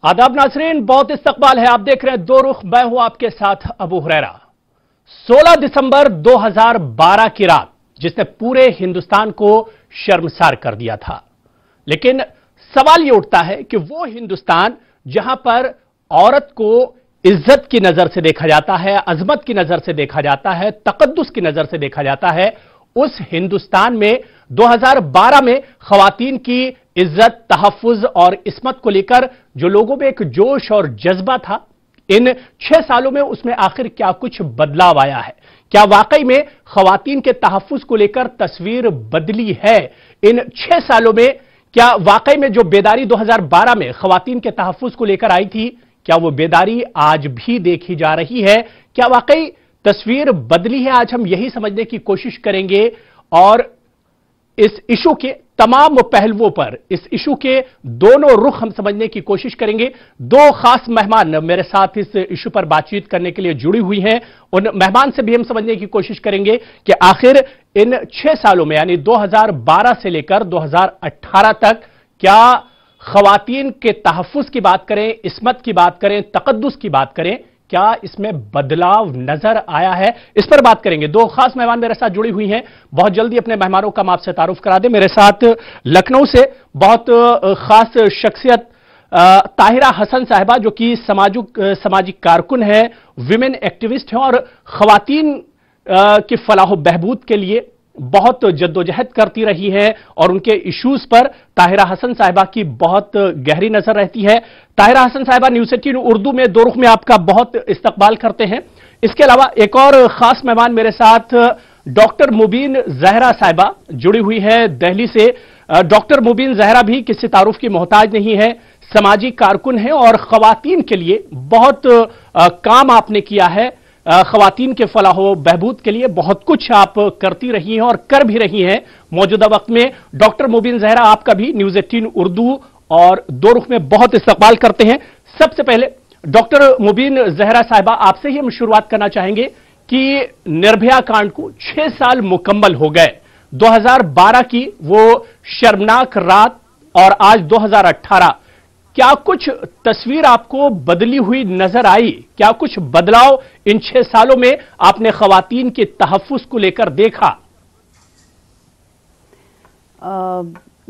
आदाब नाज़रीन, बहुत इस्तकबाल है। आप देख रहे हैं दो रुख, मैं हूं आपके साथ अबू हुरैरा। 16 दिसंबर 2012 की रात जिसने पूरे हिंदुस्तान को शर्मसार कर दिया था, लेकिन सवाल यह उठता है कि वो हिंदुस्तान जहां पर औरत को इज्जत की नजर से देखा जाता है, अजमत की नजर से देखा जाता है, तकद्दुस की नजर से देखा जाता है, उस हिंदुस्तान में 2012 में खवातीन की इज्जत, तहफ्फुज और इस्मत को लेकर जो लोगों में एक जोश और जज्बा था, इन 6 सालों में उसमें आखिर क्या कुछ बदलाव आया है? क्या वाकई में खवातीन के तहफ्फुज को लेकर तस्वीर बदली है इन 6 सालों में? क्या वाकई में जो बेदारी 2012 में खवातीन के तहफ्फुज को लेकर आई थी, क्या वो बेदारी आज भी देखी जा रही है? क्या वाकई तस्वीर बदली है? आज हम यही समझने की कोशिश करेंगे और इस इशू के तमाम पहलुओं पर, इस इशू के दोनों रुख हम समझने की कोशिश करेंगे। दो खास मेहमान मेरे साथ इस इशू पर बातचीत करने के लिए जुड़ी हुई हैं। उन मेहमान से भी हम समझने की कोशिश करेंगे कि आखिर इन 6 सालों में, यानी 2012 से लेकर 2018 तक, क्या खवातीन के तहफ्फुज की बात करें, इस्मत की बात करें, तकद्दुस की बात करें, क्या इसमें बदलाव नजर आया है? इस पर बात करेंगे। दो खास मेहमान मेरे साथ जुड़ी हुई हैं। बहुत जल्दी अपने मेहमानों का मैं आपसे तारुफ करा दें। मेरे साथ लखनऊ से बहुत खास शख्सियत ताहिरा हसन साहिबा, जो कि सामाजिक कारकुन है, विमेन एक्टिविस्ट हैं और खवातीन की फलाह बहबूद के लिए बहुत जद्दोजहद करती रही हैं और उनके इश्यूज पर ताहिरा हसन साहिबा की बहुत गहरी नजर रहती है। ताहिरा हसन साहिबा न्यूज़ 18 उर्दू में दो रुख में आपका बहुत इस्तकबाल करते हैं। इसके अलावा एक और खास मेहमान मेरे साथ डॉक्टर मुबीन जहरा साहिबा जुड़ी हुई है दिल्ली से। डॉक्टर मुबीन जहरा भी किसी तारुफ की मोहताज नहीं है, सामाजिक कारकुन है और खवातीन के लिए बहुत काम आपने किया है। खवातीन के फलाह बहबूद के लिए बहुत कुछ आप करती रही हैं और कर भी रही हैं मौजूदा वक्त में। डॉक्टर मुबीन जहरा, आपका भी न्यूज़ 18 उर्दू और दो रुख में बहुत इस्तकबाल करते हैं। सबसे पहले डॉक्टर मुबीन जहरा साहिबा, आपसे ही हम शुरुआत करना चाहेंगे कि निर्भया कांड को 6 साल मुकम्मल हो गए। 2012 की वो शर्मनाक रात और आज 2018, क्या कुछ तस्वीर आपको बदली हुई नजर आई? क्या कुछ बदलाव इन 6 सालों में आपने खवातीन के तहफ्फुज को लेकर देखा?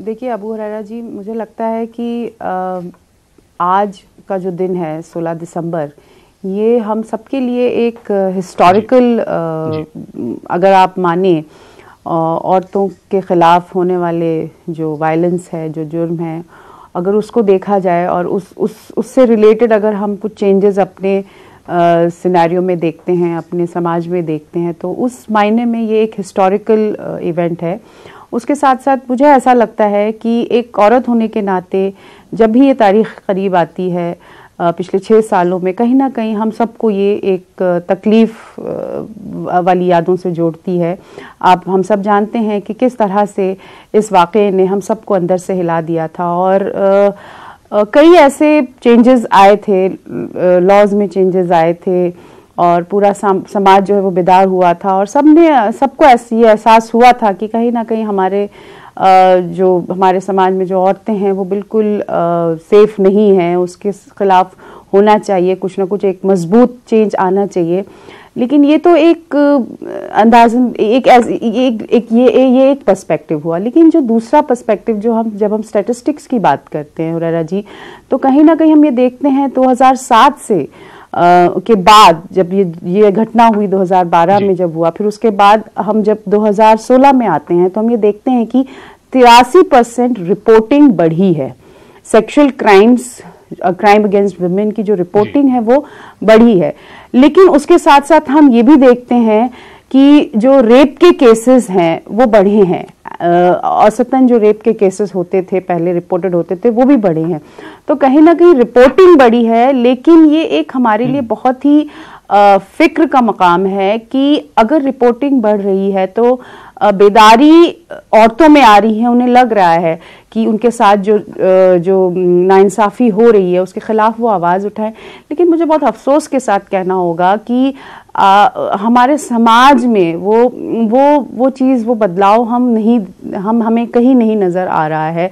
देखिए अबू हुरैरा जी, मुझे लगता है कि आज का जो दिन है 16 दिसंबर, ये हम सबके लिए एक हिस्टोरिकल, अगर आप माने, औरतों के खिलाफ होने वाले जो वायलेंस है, जो जुर्म है, अगर उसको देखा जाए और उससे रिलेटेड अगर हम कुछ चेंजेस अपने सिनेरियो में देखते हैं, अपने समाज में देखते हैं, तो उस मायने में ये एक हिस्टोरिकल इवेंट है। उसके साथ साथ मुझे ऐसा लगता है कि एक औरत होने के नाते जब भी ये तारीख करीब आती है, पिछले 6 सालों में, कहीं ना कहीं हम सबको ये एक तकलीफ़ वाली यादों से जोड़ती है। हम सब जानते हैं कि किस तरह से इस वाक़े ने हम सबको अंदर से हिला दिया था और कई ऐसे चेंजेस आए थे, लॉज में चेंजेस आए थे और पूरा समाज जो है वो बेदार हुआ था और सबको ये एहसास हुआ था कि कहीं ना कहीं जो हमारे समाज में जो औरतें हैं वो बिल्कुल सेफ नहीं हैं, उसके खिलाफ होना चाहिए, कुछ ना कुछ एक मजबूत चेंज आना चाहिए। लेकिन ये तो एक अंदाज़न ये एक पर्सपेक्टिव हुआ। लेकिन जो दूसरा पर्सपेक्टिव, जब हम स्टैटिस्टिक्स की बात करते हैं हुरैरा जी, तो कहीं ना कहीं हम ये देखते हैं 2007 से के बाद, जब ये घटना हुई 2012 में जब हुआ, फिर उसके बाद हम जब 2016 में आते हैं तो हम ये देखते हैं कि 83% रिपोर्टिंग बढ़ी है। सेक्सुअल क्राइम अगेंस्ट वुमेन की जो रिपोर्टिंग है वो बढ़ी है। लेकिन उसके साथ साथ हम ये भी देखते हैं कि जो रेप के केसेस हैं वो बढ़े हैं। औसतन जो रेप के केसेस होते थे, पहले रिपोर्टेड होते थे, वो भी बढ़े हैं। तो कहीं ना कहीं रिपोर्टिंग बढ़ी है, लेकिन ये एक हमारे लिए बहुत ही फिक्र का मकाम है कि अगर रिपोर्टिंग बढ़ रही है तो बेदारी औरतों में आ रही है, उन्हें लग रहा है कि उनके साथ जो नाइंसाफ़ी हो रही है उसके खिलाफ वो आवाज़ उठाएं। लेकिन मुझे बहुत अफसोस के साथ कहना होगा कि हमारे समाज में वो चीज़, वो बदलाव हमें कहीं नहीं नज़र आ रहा है।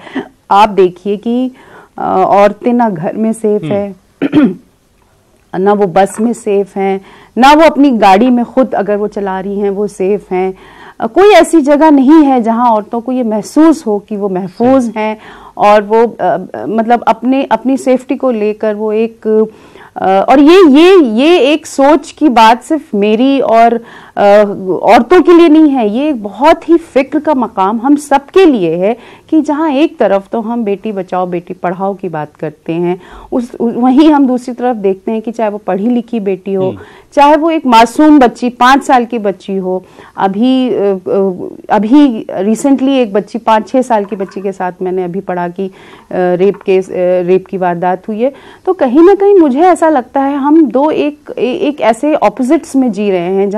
आप देखिए कि औरतें ना घर में सेफ है, ना वो बस में सेफ हैं, ना वो अपनी गाड़ी में खुद अगर वो चला रही हैं वो सेफ हैं। कोई ऐसी जगह नहीं है जहां औरतों को ये महसूस हो कि वो महफूज हैं और वो मतलब अपनी सेफ्टी को लेकर वो एक और ये एक सोच की बात सिर्फ मेरी और औरतों के लिए नहीं है, ये एक बहुत ही फिक्र का मकाम हम सबके लिए है कि जहां एक तरफ तो हम बेटी बचाओ बेटी पढ़ाओ की बात करते हैं, वहीं हम दूसरी तरफ देखते हैं कि चाहे वो पढ़ी लिखी बेटी हो, चाहे वो एक मासूम बच्ची 5 साल की बच्ची हो। अभी रिसेंटली एक बच्ची 5-6 साल की बच्ची के साथ मैंने अभी पढ़ा कि रेप की वारदात हुई है। तो कहीं ना कहीं मुझे ऐसा लगता है हम दो एक ऐसे ऑपोजिट्स में जी रहे हैं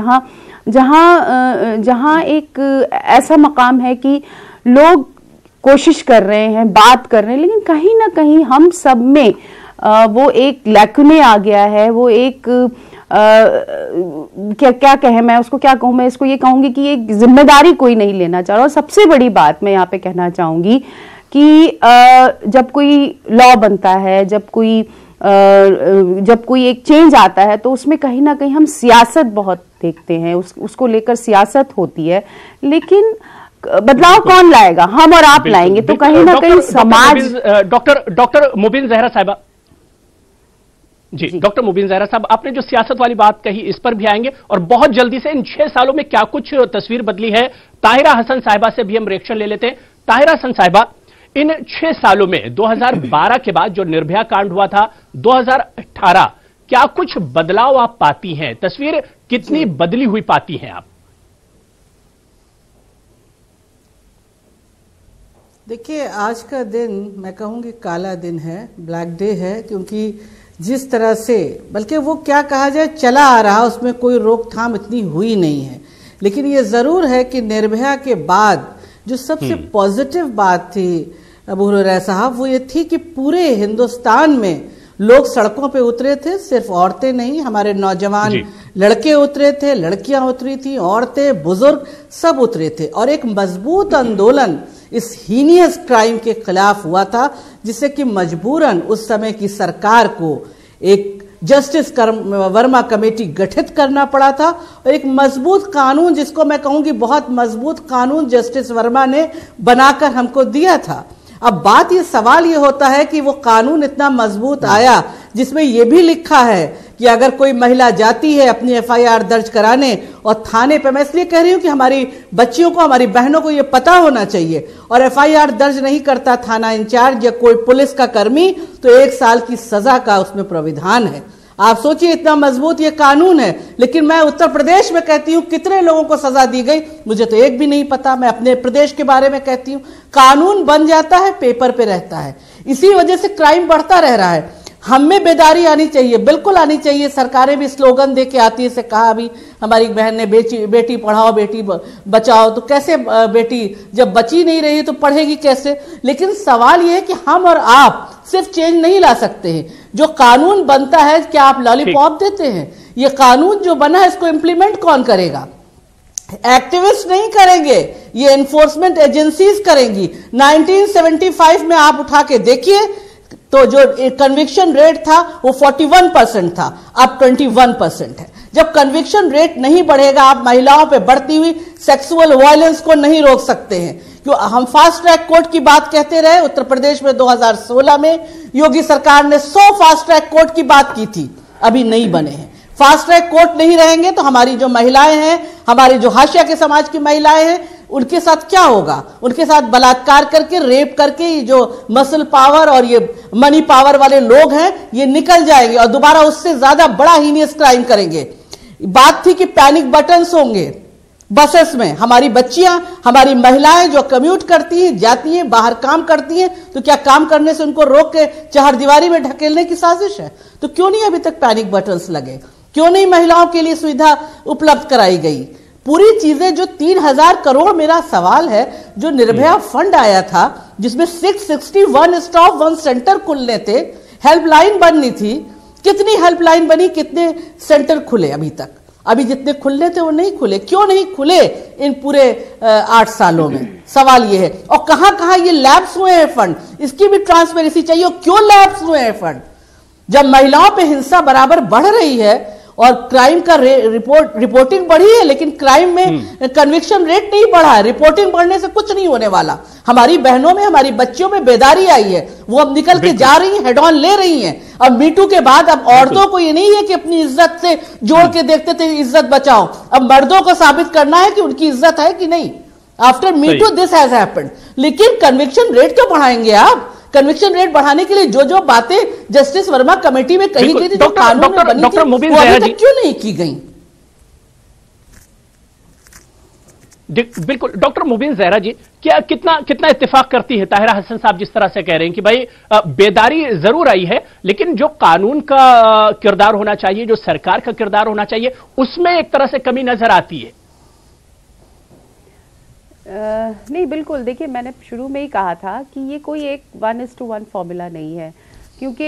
जहां एक ऐसा मकाम है कि लोग कोशिश कर रहे हैं, बात कर रहे हैं, लेकिन कहीं ना कहीं हम सब में वो एक लैकुने आ गया है, वो एक क्या कहें, मैं उसको क्या कहूं, मैं इसको ये कहूंगी कि एक जिम्मेदारी कोई नहीं लेना चाह रहा। और सबसे बड़ी बात मैं यहाँ पे कहना चाहूंगी कि जब कोई लॉ बनता है, जब कोई एक चेंज आता है तो उसमें कहीं ना कहीं हम सियासत बहुत देखते हैं, उसको लेकर सियासत होती है, लेकिन बदलाव कौन लाएगा? हम और आप लाएंगे। तो कहीं ना कहीं समाज। डॉक्टर मुबीन जहरा साहिबा जी, डॉक्टर मुबीन जहरा साहब, आपने जो सियासत वाली बात कही इस पर भी आएंगे और बहुत जल्दी से इन 6 सालों में क्या कुछ तस्वीर बदली है। ताहिरा हसन साहिबा से भी हम रिएक्शन ले लेते हैं। ताहिरा हसन साहिबा, इन 6 सालों में 2012 के बाद जो निर्भया कांड हुआ था, 2018 क्या कुछ बदलाव आप पाती हैं? तस्वीर कितनी बदली हुई पाती हैं आप? देखिए, आज का दिन मैं कहूंगी काला दिन है, ब्लैक डे है, क्योंकि जिस तरह से, बल्कि वो क्या कहा जाए, चला आ रहा, उसमें कोई रोकथाम इतनी हुई नहीं है। लेकिन ये जरूर है कि निर्भया के बाद जो सबसे पॉजिटिव बात थी अबू हुरैरा साहब, वो ये थी कि पूरे हिंदुस्तान में लोग सड़कों पे उतरे थे। सिर्फ औरतें नहीं, हमारे नौजवान लड़के उतरे थे, लड़कियां उतरी थी, औरतें बुजुर्ग सब उतरे थे और एक मजबूत आंदोलन इस हीनियस क्राइम के खिलाफ हुआ था, जिससे कि मजबूरन उस समय की सरकार को एक जस्टिस वर्मा कमेटी गठित करना पड़ा था और एक मजबूत कानून, जिसको मैं कहूंगी बहुत मजबूत कानून जस्टिस वर्मा ने बनाकर हमको दिया था। अब बात ये, सवाल ये होता है कि वो कानून इतना मजबूत आया जिसमें यह भी लिखा है कि अगर कोई महिला जाती है अपनी एफआईआर दर्ज कराने और थाने पे, मैं इसलिए कह रही हूं कि हमारी बच्चियों को, हमारी बहनों को यह पता होना चाहिए, और एफआईआर दर्ज नहीं करता थाना इंचार्ज या कोई पुलिस का कर्मी, तो 1 साल की सजा का उसमें प्राविधान है। आप सोचिए, इतना मजबूत ये कानून है, लेकिन मैं उत्तर प्रदेश में कहती हूं कितने लोगों को सजा दी गई मुझे तो एक भी नहीं पता। मैं अपने प्रदेश के बारे में कहती हूं, कानून बन जाता है, पेपर पे रहता है, इसी वजह से क्राइम बढ़ता रह रहा है। हम में बेदारी आनी चाहिए, बिल्कुल आनी चाहिए। सरकारें भी स्लोगन दे के आती है, से कहा अभी हमारी बहन ने, बेटी पढ़ाओ बेटी बचाओ, तो कैसे बेटी जब बची नहीं रही तो पढ़ेगी कैसे? लेकिन सवाल यह है कि हम और आप सिर्फ चेंज नहीं ला सकते हैं। जो कानून बनता है, क्या आप लॉलीपॉप देते हैं? ये कानून जो बना है, इसको इंप्लीमेंट कौन करेगा? एक्टिविस्ट नहीं करेंगे, ये एनफोर्समेंट एजेंसीज करेंगी। 1975 में आप उठा के देखिए तो जो कन्विक्शन रेट था वो 41% था, अब 21% है। जब कन्विक्शन रेट नहीं बढ़ेगा, आप महिलाओं पे बढ़ती हुई सेक्सुअल वायलेंस को नहीं रोक सकते हैं। क्यों हम फास्ट ट्रैक कोर्ट की बात कहते रहे? उत्तर प्रदेश में 2016 में योगी सरकार ने 100 फास्ट ट्रैक कोर्ट की बात की थी, अभी नहीं बने हैं। फास्ट ट्रैक कोर्ट नहीं रहेंगे तो हमारी जो महिलाएं हैं, हमारी जो हाशिया के समाज की महिलाएं हैं, उनके साथ क्या होगा? उनके साथ बलात्कार करके, रेप करके, ये जो मसल पावर और ये मनी पावर वाले लोग हैं, ये निकल जाएंगे और दोबारा उससे ज्यादा बड़ा हीनियस क्राइम करेंगे। बात थी कि पैनिक बटन्स होंगे बसेस में। हमारी बच्चियां, हमारी महिलाएं जो कम्यूट करती हैं, जाती हैं, बाहर काम करती हैं, तो क्या काम करने से उनको रोक के चहारदीवारी में ढकेलने की साजिश है? तो क्यों नहीं अभी तक पैनिक बटन्स लगे? क्यों नहीं महिलाओं के लिए सुविधा उपलब्ध कराई गई? पूरी चीजें जो 3000 करोड़, मेरा सवाल है, जो निर्भया फंड आया था जिसमें 661 स्टॉप 1 सेंटर खुलने थे, हेल्पलाइन बननी थी, कितनी हेल्पलाइन बनी, कितने सेंटर खुले अभी तक? अभी जितने खुलने थे वो नहीं खुले। क्यों नहीं खुले इन पूरे 8 सालों में? सवाल ये है। और कहां कहां ये लैप्स हुए हैं फंड, इसकी भी ट्रांसपेरेंसी चाहिए। और क्यों लैप्स हुए हैं फंड? जब महिलाओं पे हिंसा बराबर बढ़ रही है और क्राइम का रिपोर्टिंग बढ़ी है, लेकिन क्राइम में कन्विक्शन रेट नहीं बढ़ा है। रिपोर्टिंग बढ़ने से कुछ नहीं होने वाला। हमारी बहनों में, हमारी बच्चियों में बेदारी आई है, वो अब निकल के जा रही हैं, हेड ऑन ले रही हैं। अब मीटू के बाद अब औरतों को ये नहीं है कि अपनी इज्जत से जोड़ के देखते थे इज्जत बचाओ, अब मर्दों को साबित करना है कि उनकी इज्जत है कि नहीं। After me too this has happened. लेकिन कन्विक्शन रेट क्यों बढ़ाएंगे आप? कन्विक्शन रेट बढ़ाने के लिए जो जो बातें जस्टिस वर्मा कमेटी में कही गई थी, जो कानून में बनी थी, वो अभी तक क्यों नहीं की गई? बिल्कुल डॉक्टर मुबीन जहरा जी, क्या कितना इत्तेफाक करती है ताहिरा हसन साहब जिस तरह से कह रहे हैं कि भाई बेदारी जरूर आई है, लेकिन जो कानून का किरदार होना चाहिए, जो सरकार का किरदार होना चाहिए, उसमें एक तरह से कमी नजर आती है। नहीं, बिल्कुल। देखिए, मैंने शुरू में ही कहा था कि ये कोई एक 1:1 फॉर्मूला नहीं है, क्योंकि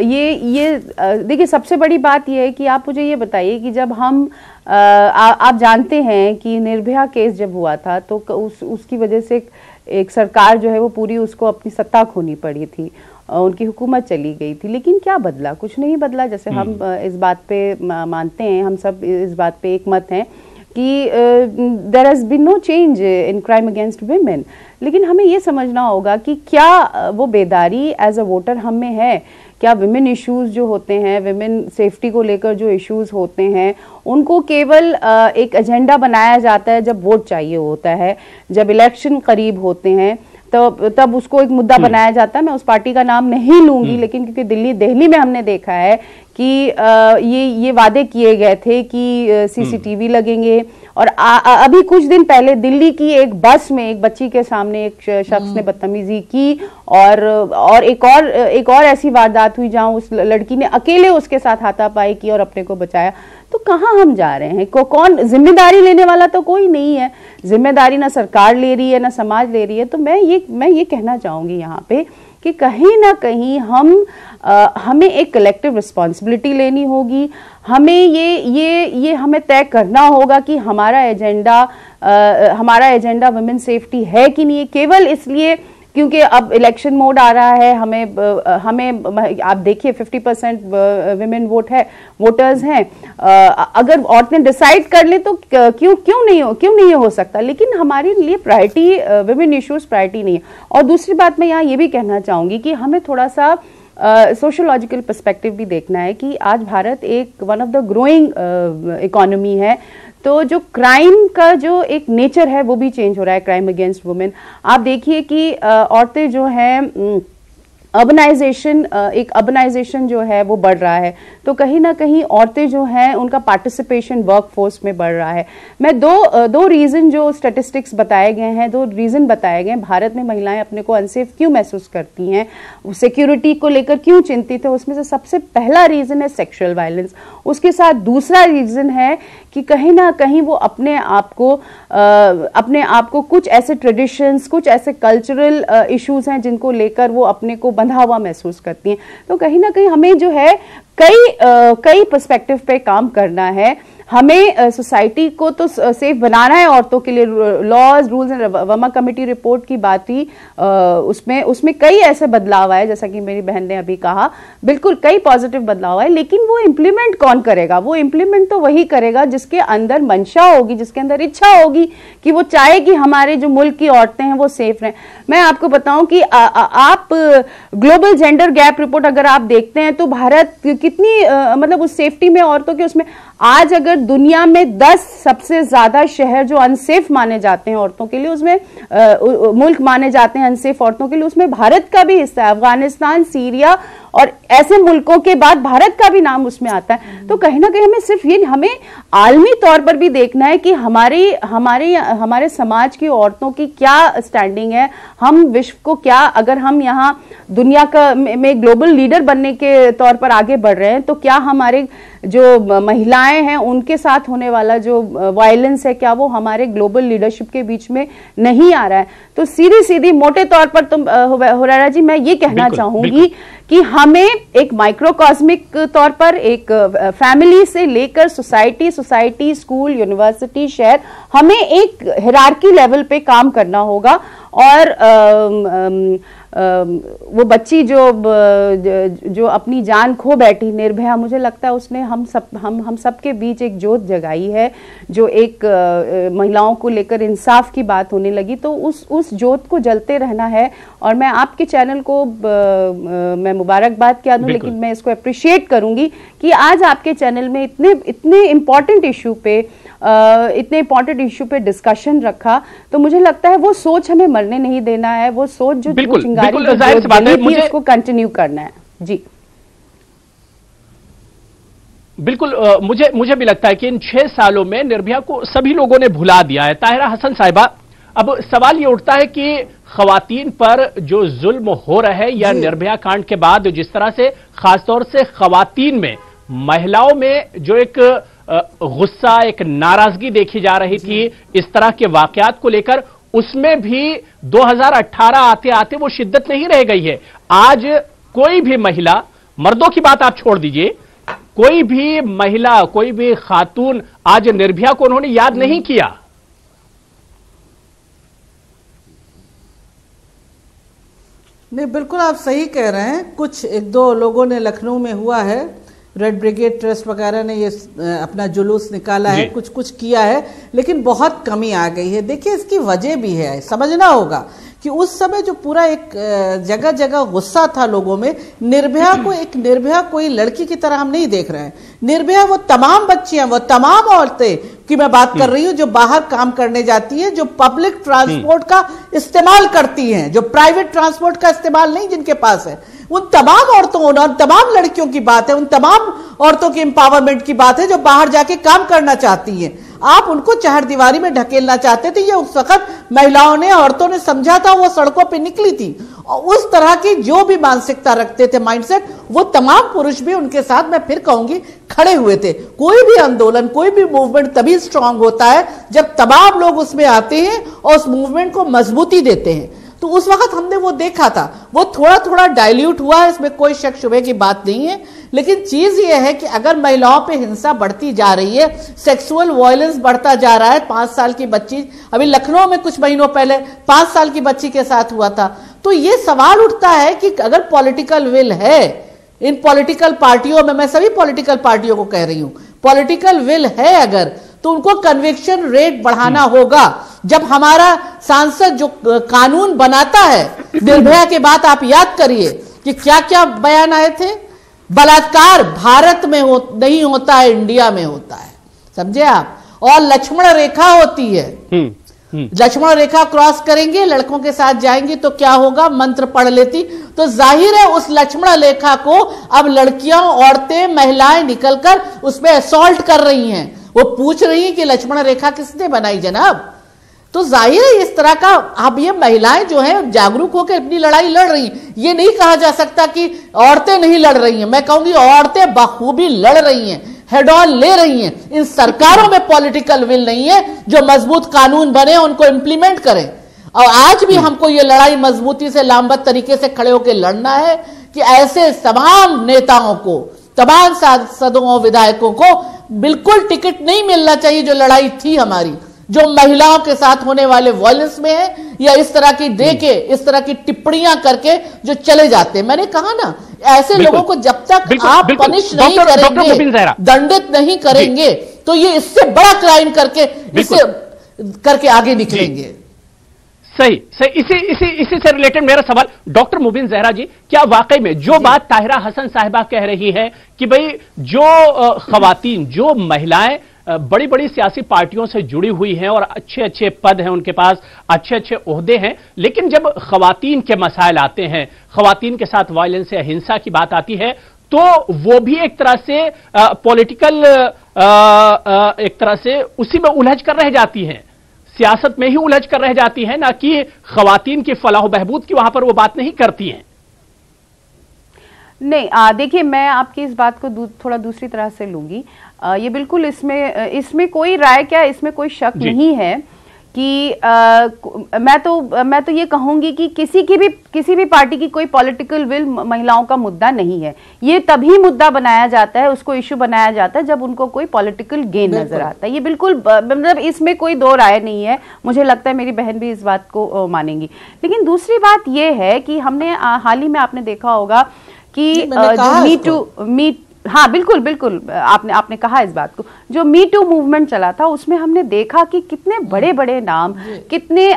ये देखिए, सबसे बड़ी बात ये है कि आप मुझे ये बताइए कि जब हम आप जानते हैं कि निर्भया केस जब हुआ था तो उसकी वजह से एक सरकार जो है वो पूरी उसको अपनी सत्ता खोनी पड़ी थी, उनकी हुकूमत चली गई थी। लेकिन क्या बदला? कुछ नहीं बदला। जैसे हम इस बात पे मानते हैं, हम सब इस बात पे एक मत हैं कि there has been no change in crime against women. लेकिन हमें ये समझना होगा कि क्या वो बेदारी एज अ वोटर हम में है? क्या विमेन इश्यूज जो होते हैं, विमेन सेफ्टी को लेकर जो इश्यूज होते हैं, उनको केवल एक एजेंडा बनाया जाता है जब वोट चाहिए होता है, जब इलेक्शन करीब होते हैं तब उसको एक मुद्दा बनाया जाता है। मैं उस पार्टी का नाम नहीं लूंगी, लेकिन क्योंकि दिल्ली में हमने देखा है कि ये वादे किए गए थे कि सीसीटीवी लगेंगे, और अभी कुछ दिन पहले दिल्ली की एक बस में एक बच्ची के सामने एक शख्स ने बदतमीजी की, और एक और ऐसी वारदात हुई जहां उस लड़की ने अकेले उसके साथ हाथापाई की और अपने को बचाया। तो कहां हम जा रहे हैं? कौन जिम्मेदारी लेने वाला? तो कोई नहीं है। जिम्मेदारी ना सरकार ले रही है, ना समाज ले रही है। तो मैं ये कहना चाहूंगी यहाँ पे कि कहीं ना कहीं हमें एक कलेक्टिव रिस्पॉन्सिबिलिटी लेनी होगी। हमें ये हमें तय करना होगा कि हमारा एजेंडा वुमेन सेफ्टी है कि नहीं है। केवल इसलिए क्योंकि अब इलेक्शन मोड आ रहा है, हमें आप देखिए 50% वोटर्स हैं। अगर औरतें डिसाइड कर ले तो क्यों नहीं हो सकता? लेकिन हमारे लिए प्रायोरिटी विमेन इश्यूज प्रायोरिटी नहीं है। और दूसरी बात मैं यहाँ ये भी कहना चाहूंगी कि हमें थोड़ा सा सोशियोलॉजिकल पर्सपेक्टिव भी देखना है कि आज भारत एक one of the growing economy है, तो जो क्राइम का जो एक नेचर है वो भी चेंज हो रहा है, क्राइम अगेंस्ट वुमेन। आप देखिए कि औरतें जो हैं अर्बनाइजेशन जो है वो बढ़ रहा है, तो कहीं ना कहीं औरतें जो हैं उनका पार्टिसिपेशन वर्कफोर्स में बढ़ रहा है। मैं दो रीजन जो स्टैटिस्टिक्स बताए गए हैं, 2 रीजन बताए गए हैं भारत में महिलाएं अपने को अनसेफ क्यों महसूस करती हैं, सिक्योरिटी को लेकर क्यों चिंतित है। उसमें से सबसे पहला रीजन है सेक्सुअल वायलेंस। उसके साथ दूसरा रीजन है कि कहीं ना कहीं वो अपने आप को कुछ ऐसे ट्रेडिशंस, कुछ ऐसे कल्चरल इश्यूज हैं जिनको लेकर वो अपने को बंधा हुआ महसूस करती हैं। तो कहीं ना कहीं हमें जो है कई पर्सपेक्टिव पे काम करना है। हमें सोसाइटी को तो सेफ बनाना है औरतों के लिए। Laws, rules and Verma committee report की बात ही उसमें कई ऐसे बदलाव आए, जैसा कि मेरी बहन ने अभी कहा, बिल्कुल कई पॉजिटिव बदलाव आए। लेकिन वो इम्प्लीमेंट कौन करेगा? वो इम्प्लीमेंट तो वही करेगा जिसके अंदर मंशा होगी, जिसके अंदर इच्छा होगी कि वो चाहे कि हमारे जो मुल्क की औरतें हैं वो सेफ रहें। मैं आपको बताऊं कि आप ग्लोबल जेंडर गैप रिपोर्ट अगर आप देखते हैं तो भारत कितनी मतलब उस सेफ्टी में औरतों के उसमें आज अगर दुनिया में 10 सबसे ज्यादा शहर जो अनसेफ माने जाते हैं औरतों के लिए, उसमें मुल्क माने जाते हैं अनसेफ औरतों के लिए, उसमें भारत का भी हिस्सा है। अफगानिस्तान, सीरिया और ऐसे मुल्कों के बाद भारत का भी नाम उसमें आता है। तो कहीं ना कहीं हमें सिर्फ ये हमें आलमी तौर पर भी देखना है कि हमारे समाज की औरतों की क्या स्टैंडिंग है, हम विश्व को क्या, अगर हम यहाँ दुनिया का में ग्लोबल लीडर बनने के तौर पर आगे बढ़ रहे हैं तो क्या हमारे जो महिलाएं हैं उनके साथ होने वाला जो वायलेंस है, क्या वो हमारे ग्लोबल लीडरशिप के बीच में नहीं आ रहा है? तो सीधी सीधी मोटे तौर पर तुम हुरैरा जी, मैं ये कहना चाहूंगी कि हमें एक माइक्रोकॉस्मिक तौर पर, एक फैमिली से लेकर सोसाइटी, स्कूल, यूनिवर्सिटी, शहर, हमें एक हिरार्की लेवल पे काम करना होगा। और वो बच्ची जो अपनी जान खो बैठी निर्भया, मुझे लगता है उसने हम सब के बीच एक जोत जगाई है, जो एक महिलाओं को लेकर इंसाफ की बात होने लगी। तो उस जोत को जलते रहना है। और मैं आपके चैनल को मैं मुबारकबाद क्या दूं, लेकिन मैं इसको अप्रिशिएट करूंगी कि आज आपके चैनल में इतने इंपॉर्टेंट इश्यू पे डिस्कशन रखा। तो मुझे लगता है वो सोच हमें मरने नहीं देना है, वो सोच जो चिंगारी उसको कंटिन्यू करना है। जी बिल्कुल, मुझे भी लगता है कि इन 6 सालों में निर्भया को सभी लोगों ने भुला दिया है। ताहिरा हसन साहिबा, अब सवाल ये उठता है कि खवातीन पर जो जुल्म हो रहा है या निर्भया कांड के बाद जिस तरह से खासतौर से खवातीन में, महिलाओं में जो एक गुस्सा, एक नाराजगी देखी जा रही थी इस तरह के वाकयात को लेकर, उसमें भी 2018 आते आते वो शिद्दत नहीं रह गई है। आज कोई भी महिला, मर्दों की बात आप छोड़ दीजिए, कोई भी महिला, कोई भी खातून आज निर्भया को उन्होंने याद नहीं किया। नहीं, बिल्कुल आप सही कह रहे हैं। कुछ 1-2 लोगों ने, लखनऊ में हुआ है, रेड ब्रिगेड ट्रस्ट वगैरह ने ये अपना जुलूस निकाला है, कुछ किया है, लेकिन बहुत कमी आ गई है। देखिए, इसकी वजह भी है, समझना होगा कि उस समय जो पूरा एक जगह जगह गुस्सा था लोगों में, निर्भया कोई लड़की की तरह हम नहीं देख रहे हैं। निर्भया वो तमाम बच्चियां, वो तमाम औरतें की मैं बात कर रही हूं जो बाहर काम करने जाती हैं, जो पब्लिक ट्रांसपोर्ट का इस्तेमाल करती हैं, जो प्राइवेट ट्रांसपोर्ट का इस्तेमाल नहीं जिनके पास है, उन तमाम औरतों और तमाम लड़कियों की बात है, उन तमाम औरतों की एम्पावरमेंट की बात है जो बाहर जाके काम करना चाहती हैं। आप उनको चहारदीवारी में ढकेलना चाहते थे, ये उस वक्त महिलाओं ने, औरतों ने समझा था, वो सड़कों पे निकली थी। और उस तरह की जो भी मानसिकता रखते थे, माइंडसेट, वो तमाम पुरुष भी उनके साथ, मैं फिर कहूंगी, खड़े हुए थे। कोई भी आंदोलन, कोई भी मूवमेंट तभी स्ट्रांग होता है जब तमाम लोग उसमें आते हैं और उस मूवमेंट को मजबूती देते हैं। तो उस वक्त हमने वो देखा था, वो थोड़ा थोड़ा डाइल्यूट हुआ है, इसमें कोई शक शुबे की बात नहीं है। लेकिन चीज ये है कि अगर महिलाओं पे हिंसा बढ़ती जा रही है, सेक्सुअल वायलेंस बढ़ता जा रहा है, 5 साल की बच्ची, अभी लखनऊ में कुछ महीनों पहले 5 साल की बच्ची के साथ हुआ था, तो ये सवाल उठता है कि अगर पॉलिटिकल विल है इन पॉलिटिकल पार्टियों में, मैं सभी पॉलिटिकल पार्टियों को कह रही हूं, पॉलिटिकल विल है अगर, तो उनको कन्विक्शन रेट बढ़ाना होगा। जब हमारा सांसद जो कानून बनाता है, निर्भया के बाद आप याद करिए कि क्या क्या बयान आए थे। बलात्कार भारत में नहीं होता है, इंडिया में होता है, समझे आप। और लक्ष्मण रेखा होती है, लक्ष्मण रेखा क्रॉस करेंगे, लड़कों के साथ जाएंगे तो क्या होगा, मंत्र पढ़ लेती। तो जाहिर है उस लक्ष्मण रेखा को अब लड़कियां, औरतें, महिलाएं निकलकर उसमें असॉल्ट कर रही हैं। वो पूछ रही है कि लक्ष्मण रेखा किसने बनाई जनाब। तो जाहिर है इस तरह का, अब ये महिलाएं जो हैं जागरूक होकर अपनी लड़ाई लड़ रही हैं। ये नहीं कहा जा सकता कि औरतें नहीं लड़ रही हैं, मैं कहूंगी औरतें बखूबी लड़ रही हैं, हेड ऑन ले रही हैं। इन सरकारों में पॉलिटिकल विल नहीं है जो मजबूत कानून बने उनको इंप्लीमेंट करें। और आज भी हमको ये लड़ाई मजबूती से, लामबद्ध तरीके से खड़े होकर लड़ना है कि ऐसे तमाम नेताओं को, तमाम सांसदों और विधायकों को बिल्कुल टिकट नहीं मिलना चाहिए जो लड़ाई थी हमारी, जो महिलाओं के साथ होने वाले वायलेंस में है, या इस तरह की देके, इस तरह की टिप्पणियां करके जो चले जाते हैं। मैंने कहा ना, ऐसे लोगों को जब तक आप पनिश नहीं करेंगे, दंडित नहीं करेंगे, तो ये इससे बड़ा क्राइम करके आगे निकलेंगे। सही। इसी से रिलेटेड मेरा सवाल, डॉक्टर मुबीन जहरा जी, क्या वाकई में जो बात ताहिरा हसन साहिबा कह रही है कि भाई जो खवातीन, जो महिलाएं बड़ी बड़ी सियासी पार्टियों से जुड़ी हुई हैं और अच्छे अच्छे पद हैं उनके पास, अच्छे अच्छे ओहदे हैं, लेकिन जब खवातीन के मसाइल आते हैं, खवातीन के साथ वायलेंस या हिंसा की बात आती है, तो वो भी एक तरह से पॉलिटिकल, एक तरह से उसी में उलझ कर रह जाती हैं, सियासत में ही उलझ कर रह जाती हैं, ना कि खवातीन की फलाह बहबूद की वहां पर वो बात नहीं करती हैं। नहीं, देखिए मैं आपकी इस बात को थोड़ा दूसरी तरह से लूंगी। ये बिल्कुल इसमें कोई राय क्या, इसमें कोई शक नहीं है कि मैं तो ये कहूंगी कि किसी भी पार्टी की कोई पॉलिटिकल विल महिलाओं का मुद्दा नहीं है। ये तभी मुद्दा बनाया जाता है, उसको इश्यू बनाया जाता है जब उनको कोई पॉलिटिकल गेन नजर आता है। ये बिल्कुल मतलब इसमें कोई दो राय नहीं है। मुझे लगता है मेरी बहन भी इस बात को मानेंगी। लेकिन दूसरी बात ये है कि हमने हाल ही में आपने देखा होगा कि जो हाँ बिल्कुल आपने कहा इस बात को, जो मी टू मूवमेंट चला था उसमें हमने देखा कि कितने बड़े बड़े नाम, कितने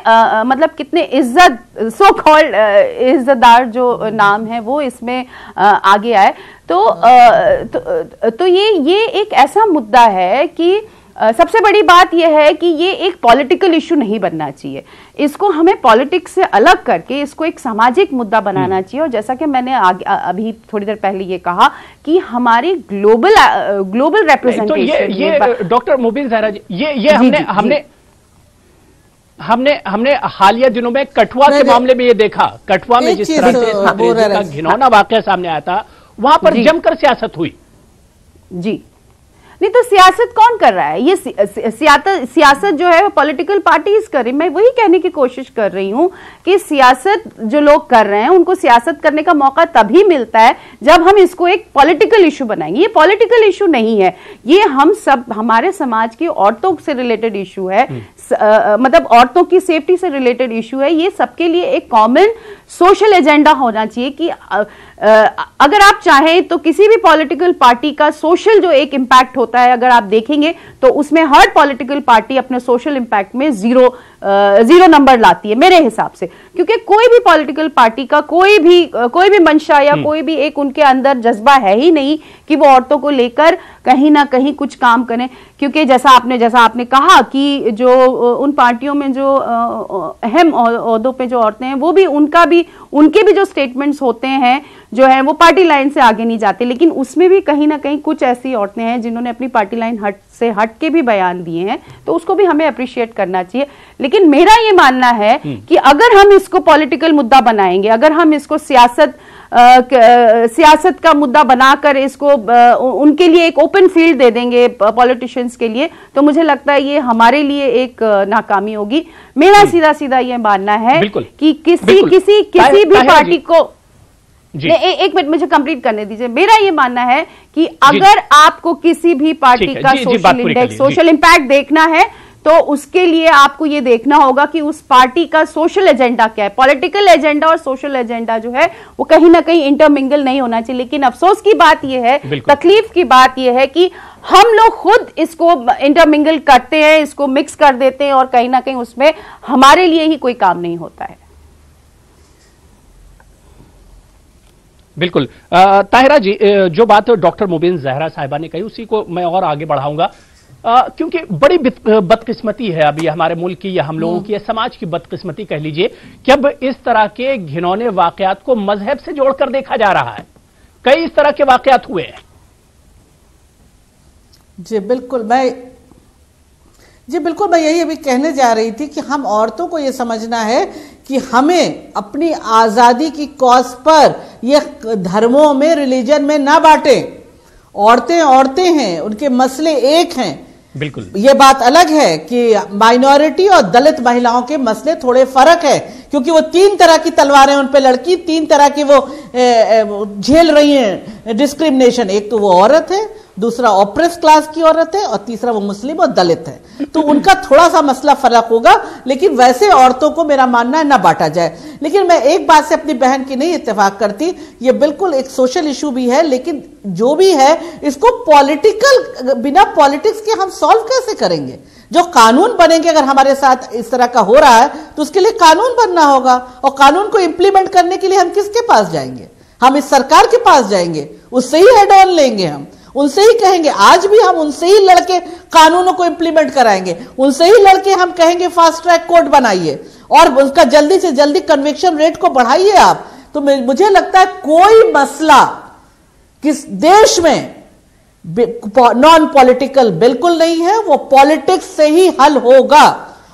मतलब कितने इज्जत सो कॉल्ड इज्जतदार जो नाम है वो इसमें आगे आए। तो ये एक ऐसा मुद्दा है कि सबसे बड़ी बात यह है कि ये एक पॉलिटिकल इशू नहीं बनना चाहिए। इसको हमें पॉलिटिक्स से अलग करके इसको एक सामाजिक मुद्दा बनाना चाहिए। और जैसा कि मैंने अभी थोड़ी देर पहले ये कहा कि हमारी ग्लोबल रिप्रेजेंटेशन, तो ये डॉक्टर मुबीन ज़हरा जी, ये हमने हालिया दिनों में कठुआ के मामले में ये देखा। कठुआ में जिस तरह से का घिनौना वाकया सामने आया था, वहां पर जमकर सियासत हुई। जी नहीं, तो सियासत कौन कर रहा है? ये सियासत जो है वो पॉलिटिकल पार्टीज कर रही। मैं वही कहने की कोशिश कर रही हूं कि सियासत जो लोग कर रहे हैं उनको सियासत करने का मौका तभी मिलता है जब हम इसको एक पॉलिटिकल इशू बनाएंगे। ये पॉलिटिकल इशू नहीं है, ये हमारे समाज की औरतों से रिलेटेड इशू है, मतलब औरतों की सेफ्टी से रिलेटेड इशू है। ये सबके लिए एक कॉमन सोशल एजेंडा होना चाहिए कि अगर आप चाहें तो किसी भी पॉलिटिकल पार्टी का सोशल जो एक इंपैक्ट होता है, अगर आप देखेंगे तो उसमें हर पॉलिटिकल पार्टी अपने सोशल इंपैक्ट में जीरो नंबर लाती है मेरे हिसाब से। क्योंकि कोई भी पॉलिटिकल पार्टी का कोई भी मंशा या कोई भी एक उनके अंदर जज्बा है ही नहीं कि वो औरतों को लेकर कहीं ना कहीं कुछ काम करें। क्योंकि जैसा आपने कहा कि जो उन पार्टियों में जो अहम ओहदों पे जो औरतें हैं, वो भी उनके भी जो स्टेटमेंट्स होते हैं जो है वो पार्टी लाइन से आगे नहीं जाते। लेकिन उसमें भी कहीं ना कहीं कुछ ऐसी औरतें हैं जिन्होंने अपनी पार्टी लाइन से हट के भी बयान दिए हैं, तो उसको भी हमें अप्रिशिएट करना चाहिए। लेकिन मेरा ये मानना है कि अगर हम इसको पॉलिटिकल मुद्दा बनाएंगे, अगर हम इसको सियासत का मुद्दा बनाकर इसको उनके लिए एक ओपन फील्ड दे देंगे पॉलिटिशियंस के लिए, तो मुझे लगता है ये हमारे लिए एक नाकामी होगी। मेरा सीधा ये मानना है कि किसी भी पार्टी को एक मिनट मुझे कंप्लीट करने दीजिए। मेरा ये मानना है कि अगर आपको किसी भी पार्टी का सोशल इंपैक्ट देखना है तो उसके लिए आपको ये देखना होगा कि उस पार्टी का सोशल एजेंडा क्या है। पॉलिटिकल एजेंडा और सोशल एजेंडा जो है वो कहीं ना कहीं इंटरमिंगल नहीं होना चाहिए। लेकिन अफसोस की बात यह है, तकलीफ की बात यह है कि हम लोग खुद इसको इंटरमिंगल करते हैं, इसको मिक्स कर देते हैं और कहीं ना कहीं उसमें हमारे लिए ही कोई काम नहीं होता है। बिल्कुल ताहिरा जी, जो बात डॉक्टर मुबीन ज़हरा साहिबा ने कही उसी को मैं और आगे बढ़ाऊंगा, क्योंकि बड़ी बदकिस्मती है अभी हमारे मुल्क की या हम लोगों की या समाज की बदकिस्मती कह लीजिए कि अब इस तरह के घिनौने वाकयात को मजहब से जोड़कर देखा जा रहा है। कई इस तरह के वाकयात हुए हैं। जी बिल्कुल, मैं यही अभी कहने जा रही थी कि हम औरतों को यह समझना है कि हमें अपनी आजादी की कॉज पर ये धर्मों में, रिलीजन में ना बांटें। औरतें हैं, उनके मसले एक हैं। बिल्कुल, ये बात अलग है कि माइनॉरिटी और दलित महिलाओं के मसले थोड़े फर्क है, क्योंकि वो 3 तरह की तलवारें उन पे लड़की, 3 तरह की वो झेल रही हैं डिस्क्रिमिनेशन। एक तो वो औरत है, दूसरा ऑप्रेस क्लास की औरत है और तीसरा वो मुस्लिम और दलित है। तो उनका थोड़ा सा मसला फर्क होगा, लेकिन वैसे औरतों को मेरा मानना है ना बांटा जाए। लेकिन मैं एक बात से अपनी बहन की नहीं इत्तेफाक करती, ये बिल्कुल एक सोशल इशू भी है, लेकिन जो भी है इसको बिना पॉलिटिक्स के हम सॉल्व कैसे करेंगे? जो कानून बनेंगे, अगर हमारे साथ इस तरह का हो रहा है तो उसके लिए कानून बनना होगा, और कानून को इंप्लीमेंट करने के लिए हम किसके पास जाएंगे? हम इस सरकार के पास जाएंगे, उससे ही हेड ऑन लेंगे, हम उनसे ही कहेंगे। आज भी हम उनसे ही लड़के कानूनों को इंप्लीमेंट कराएंगे, उनसे ही लड़के हम कहेंगे फास्ट ट्रैक कोर्ट बनाइए और उसका जल्दी से जल्दी कन्विक्शन रेट को बढ़ाइए आप। तो मुझे लगता है कोई मसला किस देश में नॉन पॉलिटिकल बिल्कुल नहीं है, वो पॉलिटिक्स से ही हल होगा।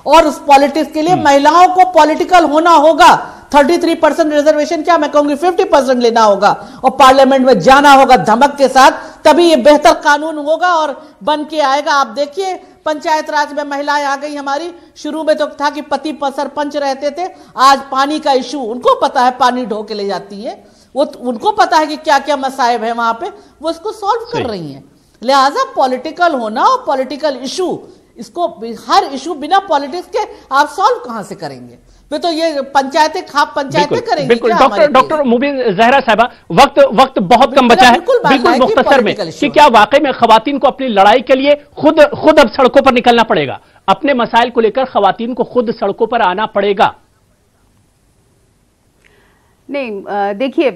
और उस पॉलिटिक्स के लिए महिलाओं को पॉलिटिकल होना होगा, 33% रिजर्वेशन क्या, मैं कहूंगी 50% लेना होगा और पार्लियामेंट में जाना होगा धमक के साथ, तभी ये बेहतर कानून होगा और बन के आएगा। आप देखिए पंचायत राज में महिलाएं आ गई हमारी, शुरू में तो था कि पति सरपंच रहते थे, आज पानी का इशू उनको पता है, पानी ढो के ले जाती है वो, उनको पता है कि क्या क्या मसाइब है वहां पे, वो इसको सॉल्व कर रही हैं। लिहाजा पॉलिटिकल होना और पॉलिटिकल इशू, इसको हर इशू बिना पॉलिटिक्स के आप सॉल्व कहां से करेंगे? फिर तो ये पंचायतें खाप पंचायतें करेंगे। बिल्कुल डॉक्टर मुबीन जहरा साहिबा, वक्त बहुत कम बचा है, बिल्कुल मुख्तसर में कि क्या वाकई में खवातीन को अपनी लड़ाई के लिए खुद अब सड़कों पर निकलना पड़ेगा, अपने मसाइल को लेकर खवातीन को खुद सड़कों पर आना पड़ेगा? नहीं, देखिए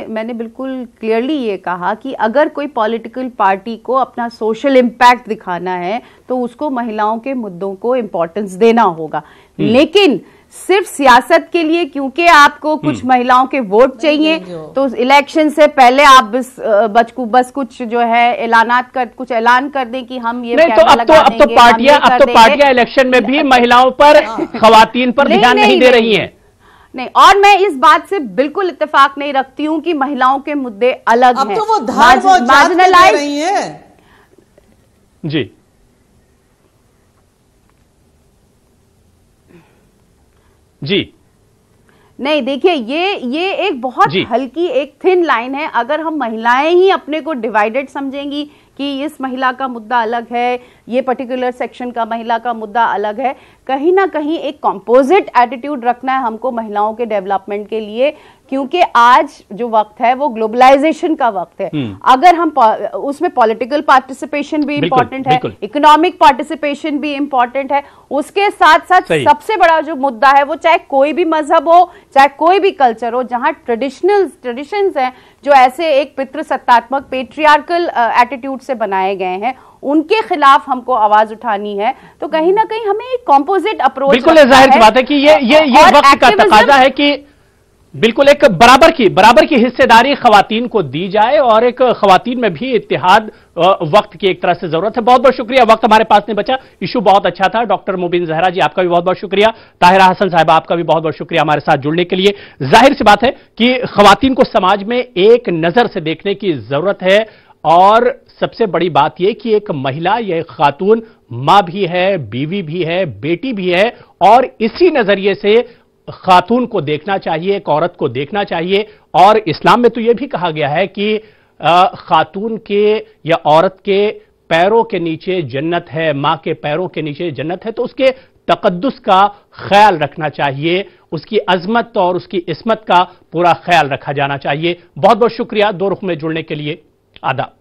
मैंने बिल्कुल क्लियरली ये कहा कि अगर कोई पॉलिटिकल पार्टी को अपना सोशल इम्पैक्ट दिखाना है तो उसको महिलाओं के मुद्दों को इम्पोर्टेंस देना होगा, लेकिन सिर्फ सियासत के लिए क्योंकि आपको कुछ महिलाओं के वोट चाहिए तो इलेक्शन से पहले आप बस कुछ जो है कुछ ऐलान कर दें कि हम ये नहीं, तो अब तो पार्टियां इलेक्शन में भी महिलाओं पर खवातीन पर ध्यान नहीं दे रही हैं। नहीं, और मैं इस बात से बिल्कुल इत्तेफाक नहीं रखती हूं कि महिलाओं के मुद्दे अलग हैं। अब तो वो मार्जिनलाइज नहीं है। जी जी नहीं, देखिए ये एक बहुत हल्की एक थिन लाइन है। अगर हम महिलाएं ही अपने को डिवाइडेड समझेंगी कि इस महिला का मुद्दा अलग है, ये पर्टिकुलर सेक्शन का महिला का मुद्दा अलग है, कहीं ना कहीं एक कंपोजिट एटीट्यूड रखना है हमको महिलाओं के डेवलपमेंट के लिए, क्योंकि आज जो वक्त है वो ग्लोबलाइजेशन का वक्त है। अगर हम उसमें पॉलिटिकल पार्टिसिपेशन भी इंपॉर्टेंट है, इकोनॉमिक पार्टिसिपेशन भी इंपॉर्टेंट है, उसके साथ साथ सबसे बड़ा जो मुद्दा है वो चाहे कोई भी मजहब हो, चाहे कोई भी कल्चर हो, जहां ट्रेडिशंस हैं जो ऐसे एक पितृसत्तात्मक पेट्रियार्कल एटीट्यूड से बनाए गए हैं, उनके खिलाफ हमको आवाज उठानी है। तो कहीं ना कहीं हमें एक कॉम्पोजिट अप्रोच, बिल्कुल जाहिर सी बात है कि ये वक्त का तकाजा है कि बिल्कुल एक बराबर की हिस्सेदारी खवातीन को दी जाए और एक खवातीन में भी इत्तेहाद वक्त की एक तरह से जरूरत है। बहुत बहुत शुक्रिया, वक्त हमारे पास नहीं बचा, इशू बहुत अच्छा था। डॉक्टर मुबीन जहरा जी आपका भी बहुत बहुत शुक्रिया, ताहिरा हसन साहिबा आपका भी बहुत बहुत शुक्रिया हमारे साथ जुड़ने के लिए। जाहिर सी बात है कि खवातीन को समाज में एक नजर से देखने की जरूरत है और सबसे बड़ी बात यह कि एक महिला, यह खातून मां भी है, बीवी भी है, बेटी भी है और इसी नजरिए से खातून को देखना चाहिए, एक औरत को देखना चाहिए। और इस्लाम में तो यह भी कहा गया है कि खातून के या औरत के पैरों के नीचे जन्नत है, मां के पैरों के नीचे जन्नत है, तो उसके तकद्दुस का ख्याल रखना चाहिए, उसकी अजमत और उसकी इस्मत का पूरा ख्याल रखा जाना चाहिए। बहुत बहुत शुक्रिया, दो रुख में जुड़ने के लिए। आदाब।